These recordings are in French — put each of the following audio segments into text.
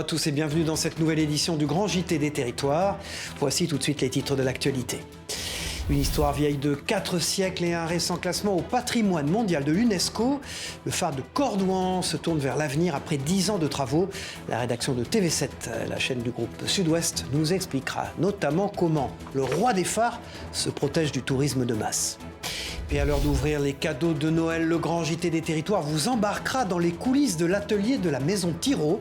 à tous et bienvenue dans cette nouvelle édition du Grand JT des Territoires. Voici tout de suite les titres de l'actualité. Une histoire vieille de 4 siècles et un récent classement au patrimoine mondial de l'UNESCO. Le phare de Cordouan se tourne vers l'avenir après 10 ans de travaux. La rédaction de TV7, la chaîne du groupe Sud-Ouest, nous expliquera notamment comment le roi des phares se protège du tourisme de masse. Et à l'heure d'ouvrir les cadeaux de Noël, le Grand JT des Territoires vous embarquera dans les coulisses de l'atelier de la maison Thiraud.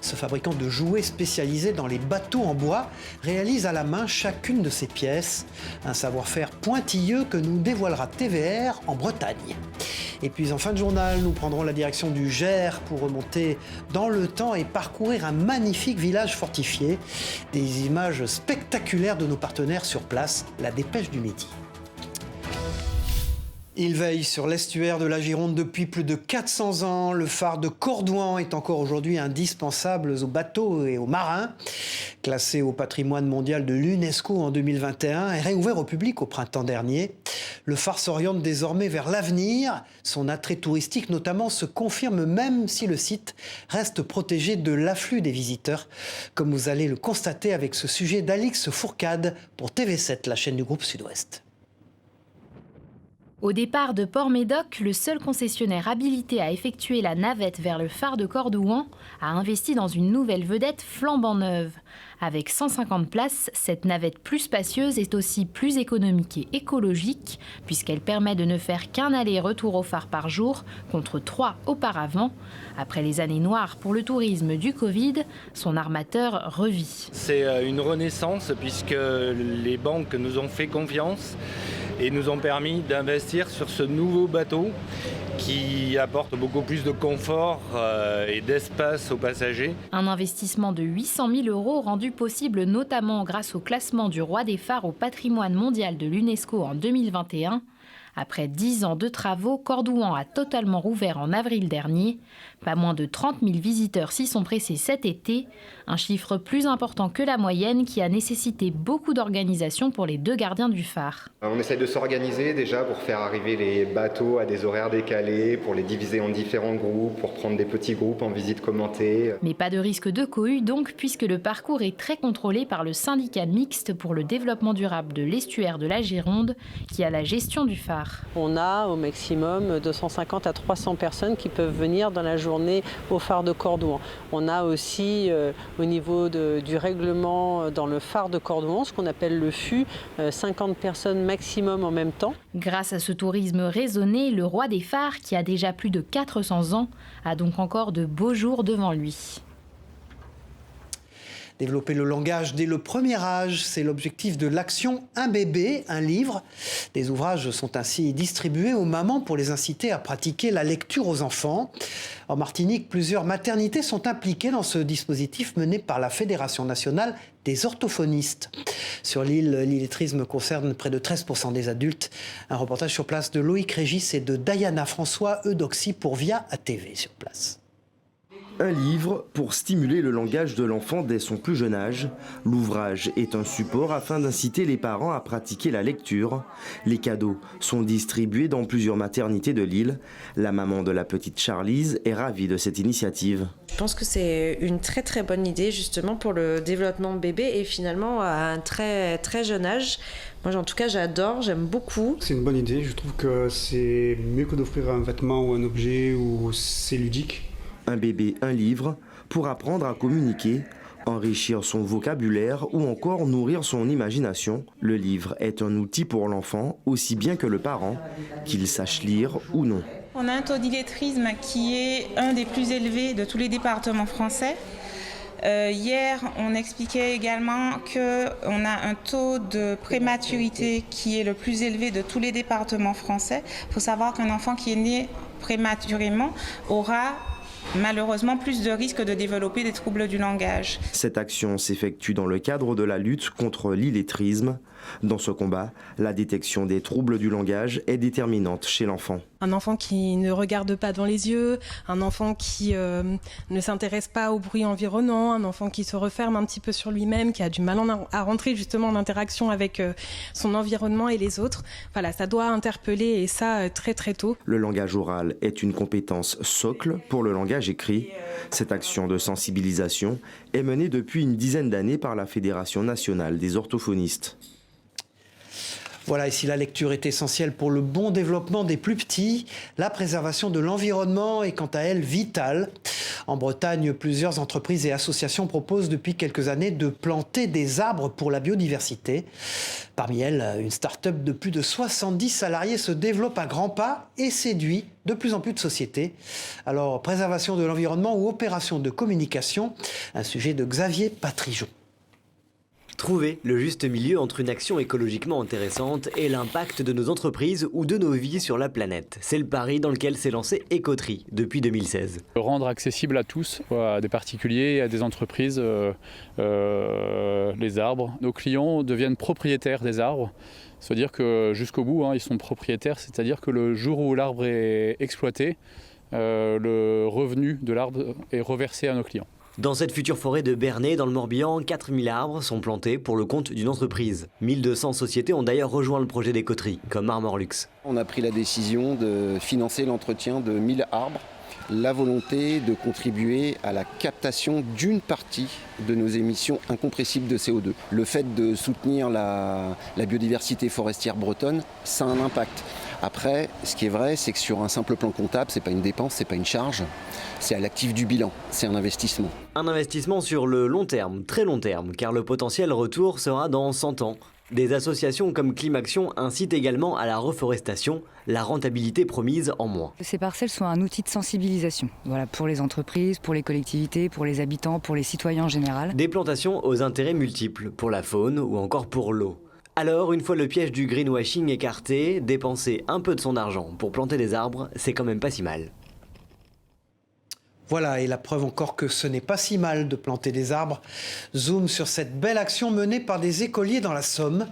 Ce fabricant de jouets spécialisé dans les bateaux en bois réalise à la main chacune de ses pièces. Un savoir-faire pointilleux que nous dévoilera TVR en Bretagne. Et puis en fin de journal, nous prendrons la direction du Gers pour remonter dans le temps et parcourir un magnifique village fortifié. Des images spectaculaires de nos partenaires sur place, la Dépêche du Midi. Il veille sur l'estuaire de la Gironde depuis plus de 400 ans. Le phare de Cordouan est encore aujourd'hui indispensable aux bateaux et aux marins. Classé au patrimoine mondial de l'UNESCO en 2021 et réouvert au public au printemps dernier, le phare s'oriente désormais vers l'avenir. Son attrait touristique notamment se confirme même si le site reste protégé de l'afflux des visiteurs, comme vous allez le constater avec ce sujet d'Alix Fourcade pour TV7, la chaîne du groupe Sud-Ouest. Au départ de Port-Médoc, le seul concessionnaire habilité à effectuer la navette vers le phare de Cordouan a investi dans une nouvelle vedette flambant neuve. Avec 150 places, cette navette plus spacieuse est aussi plus économique et écologique, puisqu'elle permet de ne faire qu'un aller-retour au phare par jour, contre 3 auparavant. Après les années noires pour le tourisme du Covid, son armateur revit. C'est une renaissance, puisque les banques nous ont fait confiance et nous ont permis d'investir sur ce nouveau bateau qui apporte beaucoup plus de confort et d'espace aux passagers. Un investissement de 800 000 € rendu possible notamment grâce au classement du roi des phares au patrimoine mondial de l'UNESCO en 2021. Après 10 ans de travaux, Cordouan a totalement rouvert en avril dernier. Pas moins de 30 000 visiteurs s'y sont pressés cet été, un chiffre plus important que la moyenne qui a nécessité beaucoup d'organisation pour les 2 gardiens du phare. On essaie de s'organiser déjà pour faire arriver les bateaux à des horaires décalés, pour les diviser en différents groupes, pour prendre des petits groupes en visite commentée. Mais pas de risque de cohue donc, puisque le parcours est très contrôlé par le syndicat mixte pour le développement durable de l'estuaire de la Gironde, qui a la gestion du phare. On a au maximum 250 à 300 personnes qui peuvent venir dans la journée au phare de Cordouan. On a aussi au niveau du règlement dans le phare de Cordouan, ce qu'on appelle le FU, 50 personnes maximum en même temps. Grâce à ce tourisme raisonné, le roi des phares, qui a déjà plus de 400 ans, a donc encore de beaux jours devant lui. Développer le langage dès le premier âge, c'est l'objectif de l'action Un bébé, un livre. Des ouvrages sont ainsi distribués aux mamans pour les inciter à pratiquer la lecture aux enfants. En Martinique, plusieurs maternités sont impliquées dans ce dispositif mené par la Fédération nationale des orthophonistes. Sur l'île, l'illettrisme concerne près de 13% des adultes. Un reportage sur place de Loïc Régis et de Diana François Eudoxie pour Via ATV sur place. Un livre pour stimuler le langage de l'enfant dès son plus jeune âge. L'ouvrage est un support afin d'inciter les parents à pratiquer la lecture. Les cadeaux sont distribués dans plusieurs maternités de l'île. La maman de la petite Charlize est ravie de cette initiative. Je pense que c'est une très très bonne idée justement pour le développement de bébé et finalement à un très très jeune âge. Moi en tout cas j'adore, j'aime beaucoup. C'est une bonne idée, je trouve que c'est mieux que d'offrir un vêtement ou un objet où c'est ludique. Un bébé, un livre, pour apprendre à communiquer, enrichir son vocabulaire ou encore nourrir son imagination. Le livre est un outil pour l'enfant, aussi bien que le parent, qu'il sache lire ou non. On a un taux d'illettrisme qui est un des plus élevés de tous les départements français. Hier, on expliquait également qu'on a un taux de prématurité qui est le plus élevé de tous les départements français. Il faut savoir qu'un enfant qui est né prématurément aura malheureusement plus de risques de développer des troubles du langage. Cette action s'effectue dans le cadre de la lutte contre l'illettrisme. Dans ce combat, la détection des troubles du langage est déterminante chez l'enfant. Un enfant qui ne regarde pas dans les yeux, un enfant qui ne s'intéresse pas au bruit environnant, un enfant qui se referme un petit peu sur lui-même, qui a du mal à rentrer justement en interaction avec son environnement et les autres. Voilà, ça doit interpeller et ça très très tôt. Le langage oral est une compétence socle pour le langage écrit. Cette action de sensibilisation est menée depuis une dizaine d'années par la Fédération nationale des orthophonistes. Voilà, et si la lecture est essentielle pour le bon développement des plus petits, la préservation de l'environnement est quant à elle vitale. En Bretagne, plusieurs entreprises et associations proposent depuis quelques années de planter des arbres pour la biodiversité. Parmi elles, une start-up de plus de 70 salariés se développe à grands pas et séduit de plus en plus de sociétés. Alors, préservation de l'environnement ou opération de communication, un sujet de Xavier Patrigeon. Trouver le juste milieu entre une action écologiquement intéressante et l'impact de nos entreprises ou de nos vies sur la planète. C'est le pari dans lequel s'est lancé Écoterie depuis 2016. Rendre accessible à tous, à des particuliers, à des entreprises, les arbres. Nos clients deviennent propriétaires des arbres. C'est-à-dire que jusqu'au bout, ils sont propriétaires, c'est-à-dire que le jour où l'arbre est exploité, le revenu de l'arbre est reversé à nos clients. Dans cette future forêt de Bernay, dans le Morbihan, 4000 arbres sont plantés pour le compte d'une entreprise. 1200 sociétés ont d'ailleurs rejoint le projet d'Écoterie, comme Armorlux. On a pris la décision de financer l'entretien de 1000 arbres. La volonté de contribuer à la captation d'une partie de nos émissions incompressibles de CO2. Le fait de soutenir la biodiversité forestière bretonne, ça a un impact. Après, ce qui est vrai, c'est que sur un simple plan comptable, c'est pas une dépense, c'est pas une charge, c'est à l'actif du bilan, c'est un investissement. Un investissement sur le long terme, très long terme, car le potentiel retour sera dans 100 ans. Des associations comme Climaction incitent également à la reforestation, la rentabilité promise en moins. Ces parcelles sont un outil de sensibilisation, pour les entreprises, pour les collectivités, pour les habitants, pour les citoyens en général. Des plantations aux intérêts multiples, pour la faune ou encore pour l'eau. Alors, une fois le piège du greenwashing écarté, dépenser un peu de son argent pour planter des arbres, c'est quand même pas si mal. Voilà, et la preuve encore que ce n'est pas si mal de planter des arbres. Zoom sur cette belle action menée par des écoliers dans la Somme.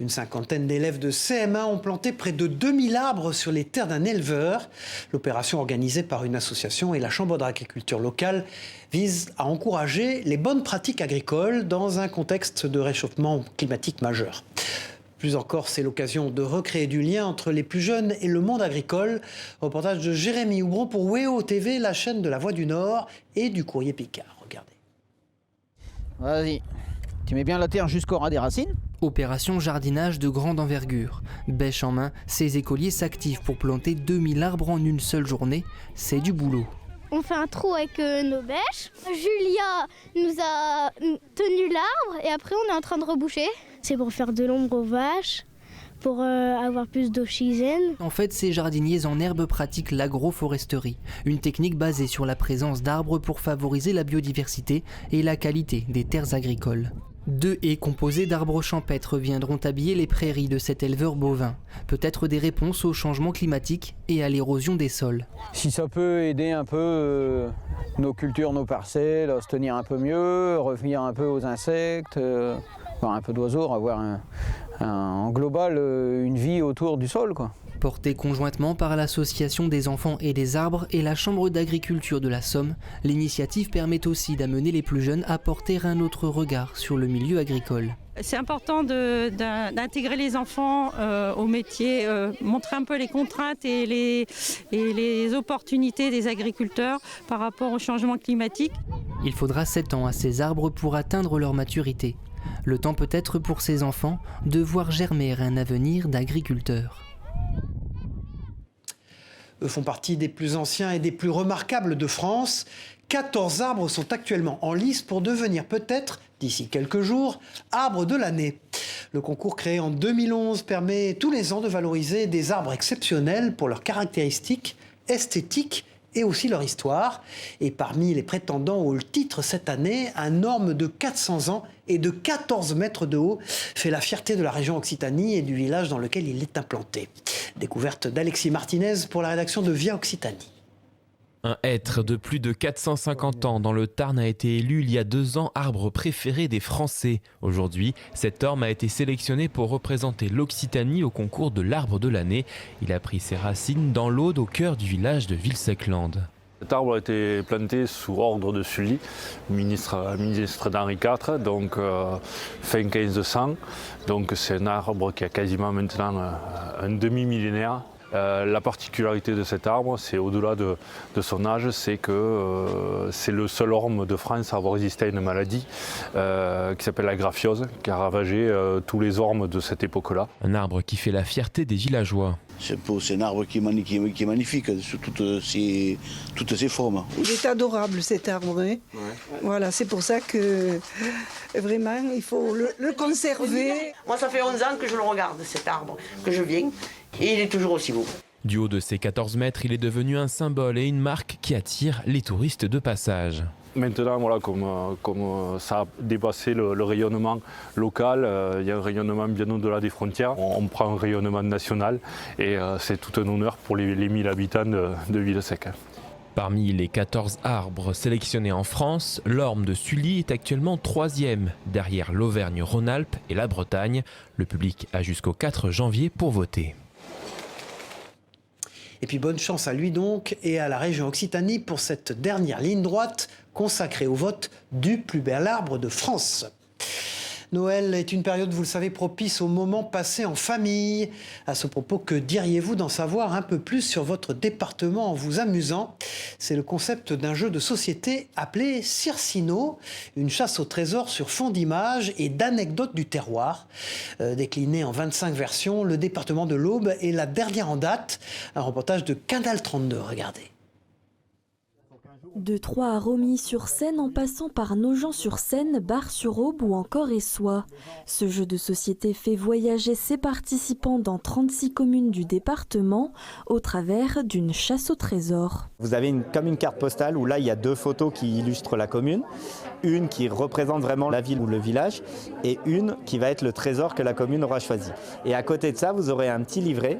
Une cinquantaine d'élèves de CM1 ont planté près de 2000 arbres sur les terres d'un éleveur. L'opération organisée par une association et la Chambre d'agriculture locale vise à encourager les bonnes pratiques agricoles dans un contexte de réchauffement climatique majeur. Plus encore, c'est l'occasion de recréer du lien entre les plus jeunes et le monde agricole. Reportage de Jérémy Houbron pour WEO TV, la chaîne de la Voix du Nord et du Courrier Picard. Regardez. Vas-y, tu mets bien la terre jusqu'au ras des racines. Opération jardinage de grande envergure. Bêche en main, ces écoliers s'activent pour planter 2000 arbres en une seule journée. C'est du boulot. On fait un trou avec nos bêches. Julia nous a tenu l'arbre et après on est en train de reboucher. C'est pour faire de l'ombre aux vaches, pour avoir plus d'oxygène. En fait, ces jardiniers en herbe pratiquent l'agroforesterie, une technique basée sur la présence d'arbres pour favoriser la biodiversité et la qualité des terres agricoles. 2 haies composées d'arbres champêtres viendront habiller les prairies de cet éleveur bovin. Peut-être des réponses au changement climatique et à l'érosion des sols. Si ça peut aider un peu nos cultures, nos parcelles, à se tenir un peu mieux, revenir un peu aux insectes, voir un peu d'oiseaux, avoir en global une vie autour du sol, quoi. Portée conjointement par l'Association des enfants et des arbres et la Chambre d'agriculture de la Somme, l'initiative permet aussi d'amener les plus jeunes à porter un autre regard sur le milieu agricole. C'est important d'intégrer les enfants au métier, montrer un peu les contraintes et les opportunités des agriculteurs par rapport au changement climatique. Il faudra 7 ans à ces arbres pour atteindre leur maturité. Le temps peut-être pour ces enfants de voir germer un avenir d'agriculteurs. Eux font partie des plus anciens et des plus remarquables de France. 14 arbres sont actuellement en lice pour devenir peut-être, d'ici quelques jours, arbre de l'année. Le concours créé en 2011 permet tous les ans de valoriser des arbres exceptionnels pour leurs caractéristiques esthétiques et aussi leur histoire. Et parmi les prétendants au titre cette année, un orme de 400 ans et de 14 mètres de haut fait la fierté de la région Occitanie et du village dans lequel il est implanté. Découverte d'Alexis Martinez pour la rédaction de Via Occitanie. Un hêtre de plus de 450 ans dans le Tarn a été élu il y a 2 ans arbre préféré des Français. Aujourd'hui, cet orme a été sélectionné pour représenter l'Occitanie au concours de l'arbre de l'année. Il a pris ses racines dans l'Aude au cœur du village de Vilseckland. Cet arbre a été planté sous ordre de Sully, ministre d'Henri IV, donc fin 1500. Donc c'est un arbre qui a quasiment maintenant un demi-millénaire. La particularité de cet arbre, c'est au-delà de son âge, c'est que c'est le seul orme de France à avoir résisté à une maladie qui s'appelle la graphiose, qui a ravagé tous les ormes de cette époque-là. Un arbre qui fait la fierté des villageois. C'est un arbre qui est magnifique sous toutes ses formes. Il est adorable cet arbre. Hein. Ouais. Voilà, c'est pour ça que vraiment il faut le conserver. Moi ça fait 11 ans que je le regarde cet arbre, que je viens, et il est toujours aussi beau. Du haut de ses 14 mètres, il est devenu un symbole et une marque qui attire les touristes de passage. Maintenant, voilà, comme ça a dépassé le rayonnement local, il y a un rayonnement bien au-delà des frontières. On prend un rayonnement national et c'est tout un honneur pour les 1000 habitants de Villesec. Parmi les 14 arbres sélectionnés en France, l'orme de Sully est actuellement 3e, derrière l'Auvergne-Rhône-Alpes et la Bretagne. Le public a jusqu'au 4 janvier pour voter. Et puis bonne chance à lui donc et à la région Occitanie pour cette dernière ligne droite consacrée au vote du plus bel arbre de France. Noël est une période, vous le savez, propice aux moments passés en famille. À ce propos, que diriez-vous d'en savoir un peu plus sur votre département en vous amusant? C'est le concept d'un jeu de société appelé Circino, une chasse au trésor sur fond d'images et d'anecdotes du terroir. Décliné en 25 versions, le département de l'Aube est la dernière en date. Un reportage de Canal 32, regardez. De Troyes à Romilly-sur-Seine en passant par Nogent-sur-Seine, Bar-sur-Aube ou encore Essois. Ce jeu de société fait voyager ses participants dans 36 communes du département au travers d'une chasse au trésor. Vous avez comme une carte postale où là il y a 2 photos qui illustrent la commune. Une qui représente vraiment la ville ou le village et une qui va être le trésor que la commune aura choisi. Et à côté de ça, vous aurez un petit livret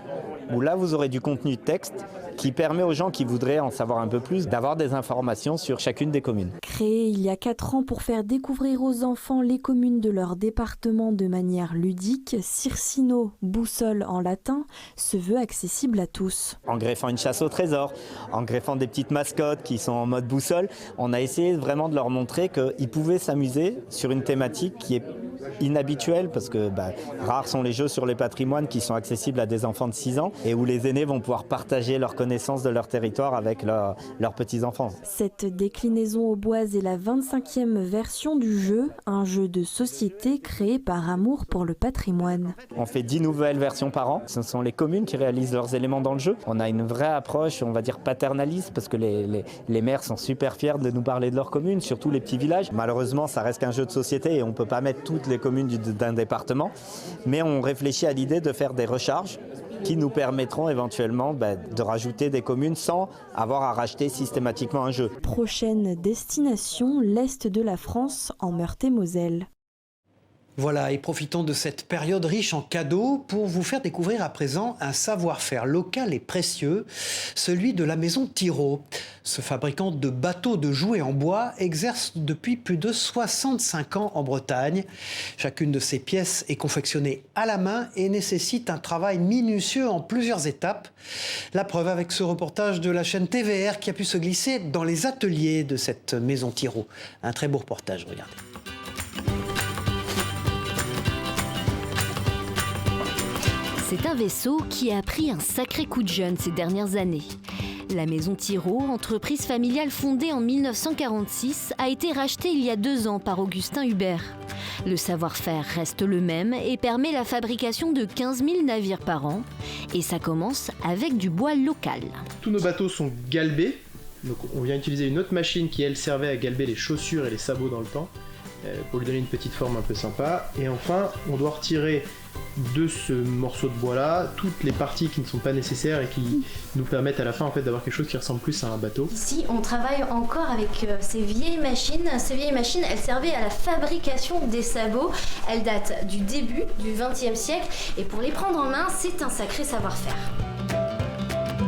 où là vous aurez du contenu texte qui permet aux gens qui voudraient en savoir un peu plus d'avoir des informations sur chacune des communes. Créé il y a 4 ans pour faire découvrir aux enfants les communes de leur département de manière ludique, Circino, boussole en latin, se veut accessible à tous. En greffant une chasse au trésor, en greffant des petites mascottes qui sont en mode boussole, on a essayé vraiment de leur montrer qu'ils pouvaient s'amuser sur une thématique qui est inhabituelle parce que rares sont les jeux sur les patrimoines qui sont accessibles à des enfants de 6 ans et où les aînés vont pouvoir partager leurs connaissances de leur territoire avec leurs petits-enfants. Cette déclinaison auboise est la 25e version du jeu, un jeu de société créé par amour pour le patrimoine. On fait 10 nouvelles versions par an. Ce sont les communes qui réalisent leurs éléments dans le jeu. On a une vraie approche, on va dire paternaliste, parce que les maires sont super fiers de nous parler de leur commune, surtout les petits villages. Malheureusement, ça reste qu'un jeu de société et on ne peut pas mettre toutes les communes d'un département. Mais on réfléchit à l'idée de faire des recharges qui nous permettront éventuellement de rajouter des communes sans avoir à racheter systématiquement un jeu. Prochaine destination, l'Est de la France, en Meurthe-et-Moselle. Voilà, et profitons de cette période riche en cadeaux pour vous faire découvrir à présent un savoir-faire local et précieux, celui de la maison Thirault. Ce fabricant de bateaux de jouets en bois exerce depuis plus de 65 ans en Bretagne. Chacune de ces pièces est confectionnée à la main et nécessite un travail minutieux en plusieurs étapes. La preuve avec ce reportage de la chaîne TVR qui a pu se glisser dans les ateliers de cette maison Thirault. Un très beau reportage, regardez. C'est un vaisseau qui a pris un sacré coup de jeune ces dernières années. La maison Thirault, entreprise familiale fondée en 1946, a été rachetée il y a 2 ans par Augustin Hubert. Le savoir-faire reste le même et permet la fabrication de 15 000 navires par an. Et ça commence avec du bois local. Tous nos bateaux sont galbés. Donc on vient utiliser une autre machine qui, elle, servait à galber les chaussures et les sabots dans le temps, pour lui donner une petite forme un peu sympa. Et enfin, on doit retirer de ce morceau de bois là toutes les parties qui ne sont pas nécessaires et qui nous permettent à la fin en fait d'avoir quelque chose qui ressemble plus à un bateau. Ici on travaille encore avec ces vieilles machines. Ces vieilles machines, elles servaient à la fabrication des sabots. Elles datent du début du XXe siècle et pour les prendre en main, c'est un sacré savoir-faire.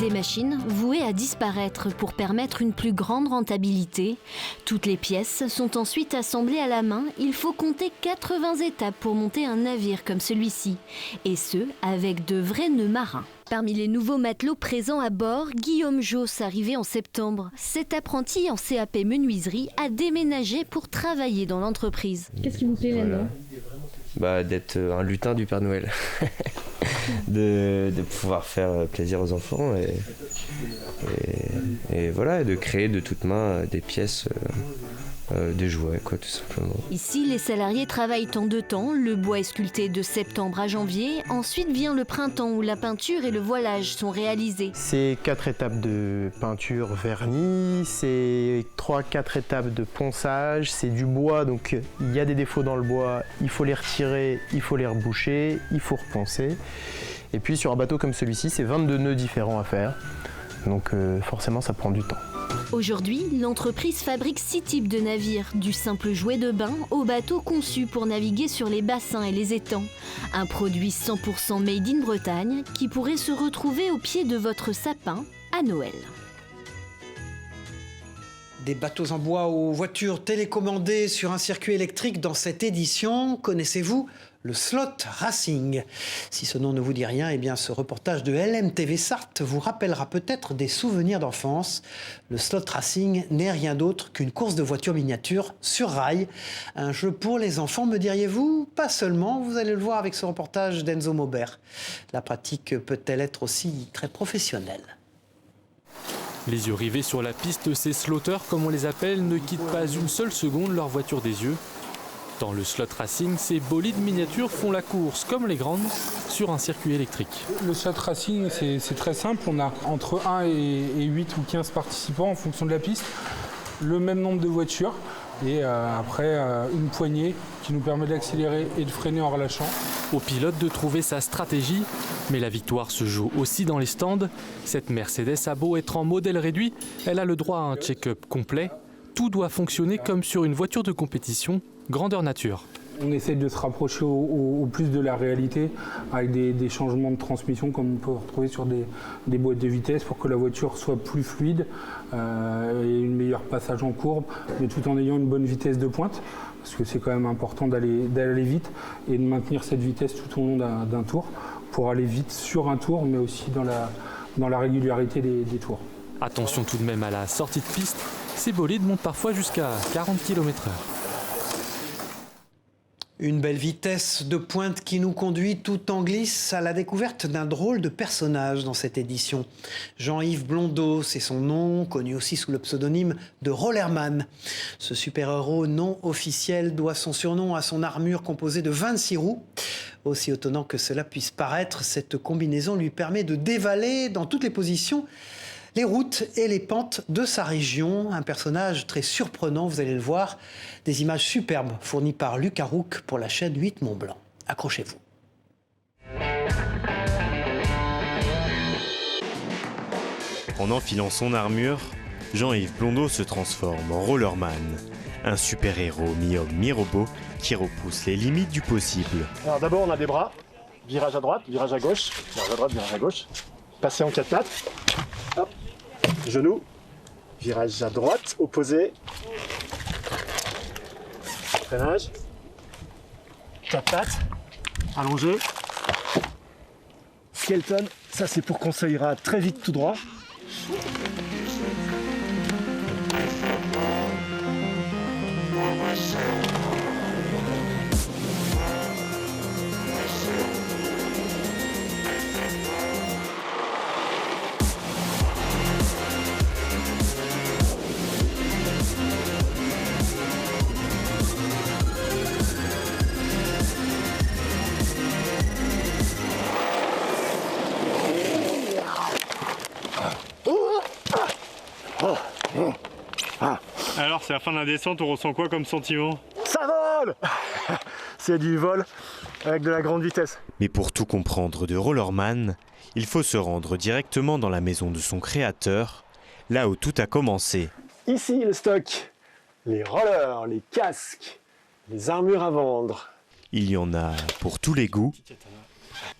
Des machines vouées à disparaître pour permettre une plus grande rentabilité. Toutes les pièces sont ensuite assemblées à la main. Il faut compter 80 étapes pour monter un navire comme celui-ci. Et ce, avec de vrais nœuds marins. Parmi les nouveaux matelots présents à bord, Guillaume Josse, arrivé en septembre. Cet apprenti en CAP menuiserie a déménagé pour travailler dans l'entreprise. Qu'est-ce qui vous plaît là-dedans ? D'être un lutin du Père Noël. de pouvoir faire plaisir aux enfants et voilà, de créer de toutes mains des pièces, des jouets, quoi, tout simplement. Ici, les salariés travaillent en 2 temps. Le bois est sculpté de septembre à janvier. Ensuite vient le printemps où la peinture et le voilage sont réalisés. C'est 4 étapes de peinture vernis, c'est 3-4 étapes de ponçage, c'est du bois, donc il y a des défauts dans le bois, il faut les retirer, il faut les reboucher, il faut reponcer. Et puis sur un bateau comme celui-ci, c'est 22 nœuds différents à faire, donc forcément ça prend du temps. Aujourd'hui, l'entreprise fabrique 6 types de navires, du simple jouet de bain au bateau conçu pour naviguer sur les bassins et les étangs. Un produit 100% made in Bretagne qui pourrait se retrouver au pied de votre sapin à Noël. Des bateaux en bois aux voitures télécommandées sur un circuit électrique dans cette édition. Connaissez-vous le slot racing? Si ce nom ne vous dit rien, eh bien ce reportage de LMTV Sarthe vous rappellera peut-être des souvenirs d'enfance. Le slot racing n'est rien d'autre qu'une course de voitures miniatures sur rail. Un jeu pour les enfants, me diriez-vous? Pas seulement, vous allez le voir avec ce reportage d'Enzo Maubert. La pratique peut-elle être aussi très professionnelle? Les yeux rivés sur la piste, ces slotters, comme on les appelle, ne quittent pas une seule seconde leur voiture des yeux. Dans le slot racing, ces bolides miniatures font la course, comme les grandes, sur un circuit électrique. Le slot racing, c'est très simple. On a entre 1 et 8 ou 15 participants en fonction de la piste. Le même nombre de voitures et après une poignée qui nous permet d'accélérer et de freiner en relâchant. Au pilote de trouver sa stratégie, mais la victoire se joue aussi dans les stands. Cette Mercedes a beau être en modèle réduit, elle a le droit à un check-up complet. Tout doit fonctionner comme sur une voiture de compétition, grandeur nature. On essaie de se rapprocher au plus de la réalité avec des changements de transmission comme on peut retrouver sur des boîtes de vitesse pour que la voiture soit plus fluide et une meilleure passage en courbe, mais tout en ayant une bonne vitesse de pointe parce que c'est quand même important d'aller vite et de maintenir cette vitesse tout au long d'un tour pour aller vite sur un tour mais aussi dans la régularité des tours. Attention tout de même à la sortie de piste, ces bolides montent parfois jusqu'à 40 km/h. Une belle vitesse de pointe qui nous conduit tout en glisse à la découverte d'un drôle de personnage dans cette édition. Jean-Yves Blondeau, c'est son nom, connu aussi sous le pseudonyme de Rollerman. Ce super-héros non officiel doit son surnom à son armure composée de 26 roues. Aussi étonnant que cela puisse paraître, cette combinaison lui permet de dévaler dans toutes les positions les routes et les pentes de sa région. Un personnage très surprenant, vous allez le voir. Des images superbes fournies par Luc Harouk pour la chaîne 8 Mont-Blanc. Accrochez-vous. En enfilant son armure, Jean-Yves Blondeau se transforme en Rollerman, un super-héros mi-homme mi-robot qui repousse les limites du possible. Alors d'abord on a des bras, virage à droite, virage à gauche, virage à droite, virage à gauche, passer en 4 pattes, hop, genou, virage à droite, opposé, freinage, 4 pattes, allongé, skeleton, ça c'est pour qu'on ça ira très vite tout droit. Alors, c'est la fin de la descente, on ressent quoi comme sentiment? Ça vole! C'est du vol avec de la grande vitesse. Mais pour tout comprendre de Rollerman, il faut se rendre directement dans la maison de son créateur, là où tout a commencé. Ici le stock, les rollers, les casques, les armures à vendre. Il y en a pour tous les goûts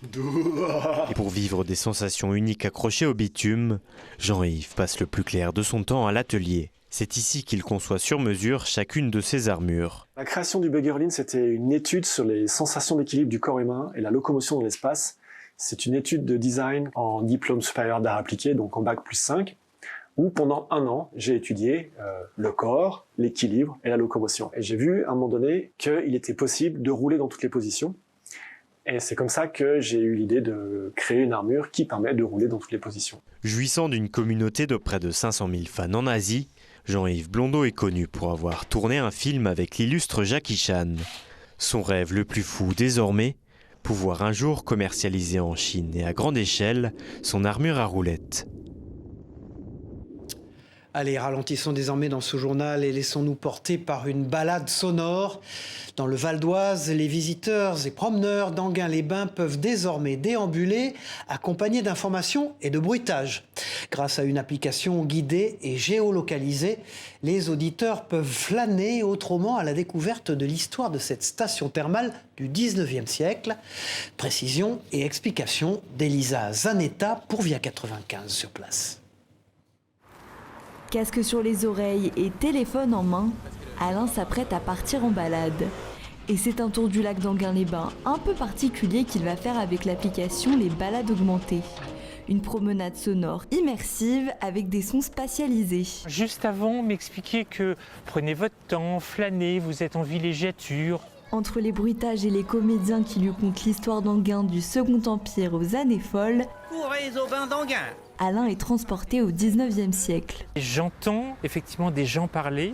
Et pour vivre des sensations uniques accrochées au bitume, Jean-Yves passe le plus clair de son temps à l'atelier. C'est ici qu'il conçoit sur mesure chacune de ses armures. La création du Buggerling, c'était une étude sur les sensations d'équilibre du corps humain et la locomotion dans l'espace. C'est une étude de design en diplôme supérieur d'art appliqué, donc en bac plus 5, où pendant 1 an, j'ai étudié le corps, l'équilibre et la locomotion. Et j'ai vu à un moment donné qu'il était possible de rouler dans toutes les positions. Et c'est comme ça que j'ai eu l'idée de créer une armure qui permet de rouler dans toutes les positions. Jouissant d'une communauté de près de 500 000 fans en Asie, Jean-Yves Blondeau est connu pour avoir tourné un film avec l'illustre Jackie Chan. Son rêve le plus fou désormais, pouvoir un jour commercialiser en Chine et à grande échelle son armure à roulettes. Allez, ralentissons désormais dans ce journal et laissons-nous porter par une balade sonore. Dans le Val d'Oise, les visiteurs et promeneurs d'Enghien-les-Bains peuvent désormais déambuler accompagnés d'informations et de bruitages. Grâce à une application guidée et géolocalisée, les auditeurs peuvent flâner autrement à la découverte de l'histoire de cette station thermale du 19e siècle. Précision et explication d'Elisa Zanetta pour Via 95 sur place. Casque sur les oreilles et téléphone en main, Alain s'apprête à partir en balade. Et c'est un tour du lac d'Enghien-les-Bains un peu particulier qu'il va faire avec l'application Les Balades Augmentées. Une promenade sonore immersive avec des sons spatialisés. Juste avant, m'expliquer que prenez votre temps, flânez, vous êtes en villégiature. Entre les bruitages et les comédiens qui lui content l'histoire d'Enghien du Second Empire aux années folles, courez au bain d'Enghien. Alain est transporté au 19e siècle. J'entends effectivement des gens parler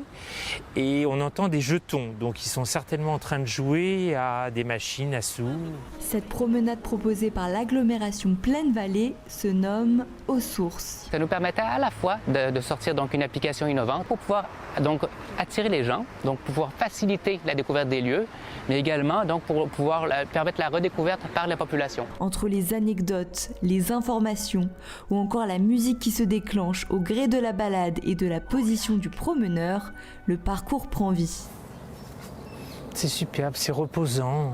et on entend des jetons. Donc ils sont certainement en train de jouer à des machines à sous. Cette promenade proposée par l'agglomération Plaine Vallée se nomme Aux Sources. Ça nous permettait à la fois de sortir donc une application innovante pour pouvoir donc attirer les gens, donc pouvoir faciliter la découverte des lieux, mais également donc pour pouvoir permettre la redécouverte par la population. Entre les anecdotes, les informations ou encore la musique qui se déclenche au gré de la balade et de la position du promeneur, le parcours prend vie. C'est superbe, c'est reposant.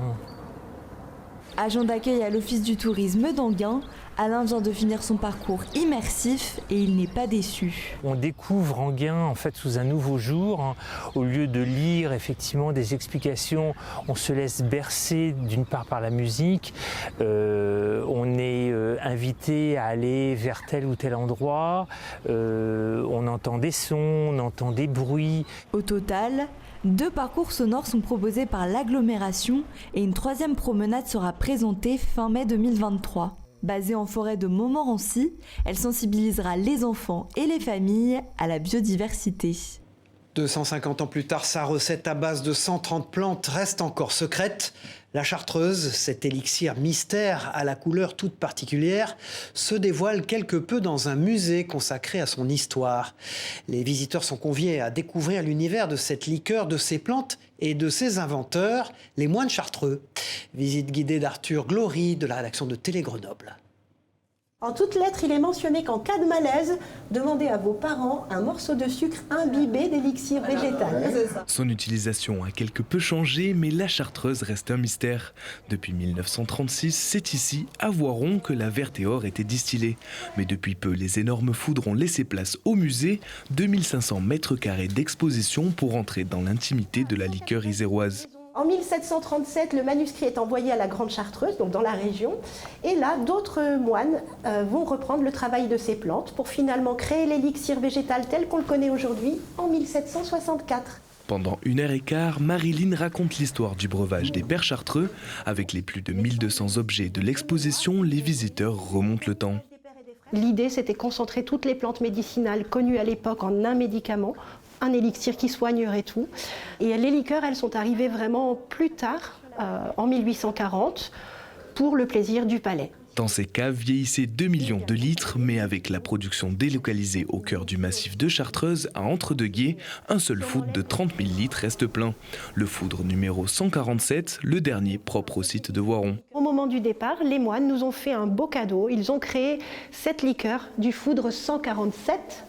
Agent d'accueil à l'Office du tourisme d'Enghien, Alain vient de finir son parcours immersif et il n'est pas déçu. On découvre Enghien en fait sous un nouveau jour. Au lieu de lire effectivement des explications, on se laisse bercer d'une part par la musique. On est invité à aller vers tel ou tel endroit. On entend des sons, on entend des bruits. Au total, 2 parcours sonores sont proposés par l'agglomération et une 3e promenade sera présentée fin mai 2023. Basée en forêt de Montmorency, elle sensibilisera les enfants et les familles à la biodiversité. 250 ans plus tard, sa recette à base de 130 plantes reste encore secrète. La chartreuse, cet élixir mystère à la couleur toute particulière, se dévoile quelque peu dans un musée consacré à son histoire. Les visiteurs sont conviés à découvrir l'univers de cette liqueur, de ses plantes et de ses inventeurs, les moines chartreux. Visite guidée d'Arthur Glory de la rédaction de Télé Grenoble. En toutes lettres, il est mentionné qu'en cas de malaise, demandez à vos parents un morceau de sucre imbibé d'élixir végétal. Son utilisation a quelque peu changé, mais la chartreuse reste un mystère. Depuis 1936, c'est ici, à Voiron, que la vertéore était distillée. Mais depuis peu, les énormes foudres ont laissé place au musée, 2500 mètres carrés d'exposition pour entrer dans l'intimité de la liqueur iséroise. En 1737, le manuscrit est envoyé à la Grande Chartreuse, donc dans la région, et là, d'autres moines vont reprendre le travail de ces plantes pour finalement créer l'élixir végétal tel qu'on le connaît aujourd'hui en 1764. Pendant 1h15, Marilyn raconte l'histoire du breuvage des pères chartreux. Avec les plus de 1200 objets de l'exposition, les visiteurs remontent le temps. L'idée, c'était concentrer toutes les plantes médicinales connues à l'époque en un médicament, un élixir qui soignerait tout. Et les liqueurs, elles sont arrivées vraiment plus tard, en 1840, pour le plaisir du palais. Dans ces caves vieillissaient 2 millions de litres, mais avec la production délocalisée au cœur du massif de Chartreuse, à Entre-deux-Guiers, un seul foudre de 30 000 litres reste plein. Le foudre numéro 147, le dernier propre au site de Voiron. Au moment du départ, les moines nous ont fait un beau cadeau. Ils ont créé cette liqueur du foudre 147,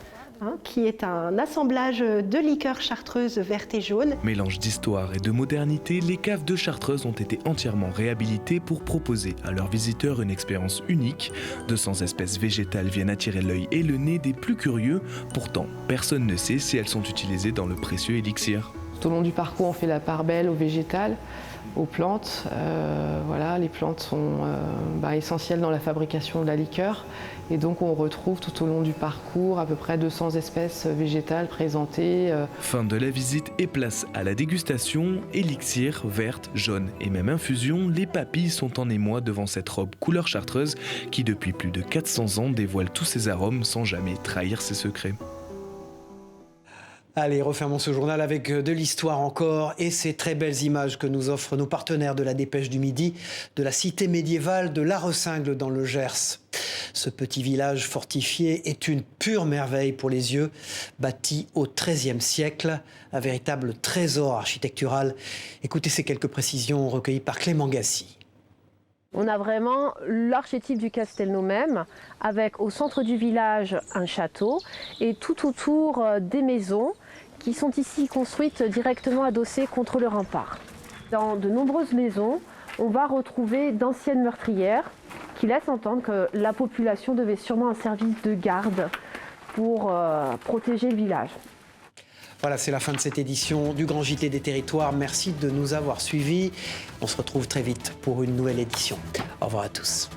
qui est un assemblage de liqueurs chartreuses vertes et jaunes. Mélange d'histoire et de modernité, les caves de Chartreuse ont été entièrement réhabilitées pour proposer à leurs visiteurs une expérience unique. 200 espèces végétales viennent attirer l'œil et le nez des plus curieux. Pourtant, personne ne sait si elles sont utilisées dans le précieux élixir. Tout au long du parcours, on fait la part belle aux végétales, aux plantes. Voilà, les plantes sont essentielles dans la fabrication de la liqueur. Et donc on retrouve tout au long du parcours à peu près 200 espèces végétales présentées. Fin de la visite et place à la dégustation. Élixir, verte, jaune et même infusion, les papilles sont en émoi devant cette robe couleur chartreuse qui depuis plus de 400 ans dévoile tous ses arômes sans jamais trahir ses secrets. Allez, refermons ce journal avec de l'histoire encore et ces très belles images que nous offrent nos partenaires de la Dépêche du Midi, de la cité médiévale de La Ressingle dans le Gers. Ce petit village fortifié est une pure merveille pour les yeux, bâti au XIIIe siècle, un véritable trésor architectural. Écoutez ces quelques précisions recueillies par Clément Gassi. On a vraiment l'archétype du Castelnau même, avec au centre du village un château et tout autour des maisons qui sont ici construites directement adossées contre le rempart. Dans de nombreuses maisons, on va retrouver d'anciennes meurtrières qui laissent entendre que la population devait sûrement un service de garde pour protéger le village. Voilà, c'est la fin de cette édition du Grand JT des Territoires. Merci de nous avoir suivis. On se retrouve très vite pour une nouvelle édition. Au revoir à tous.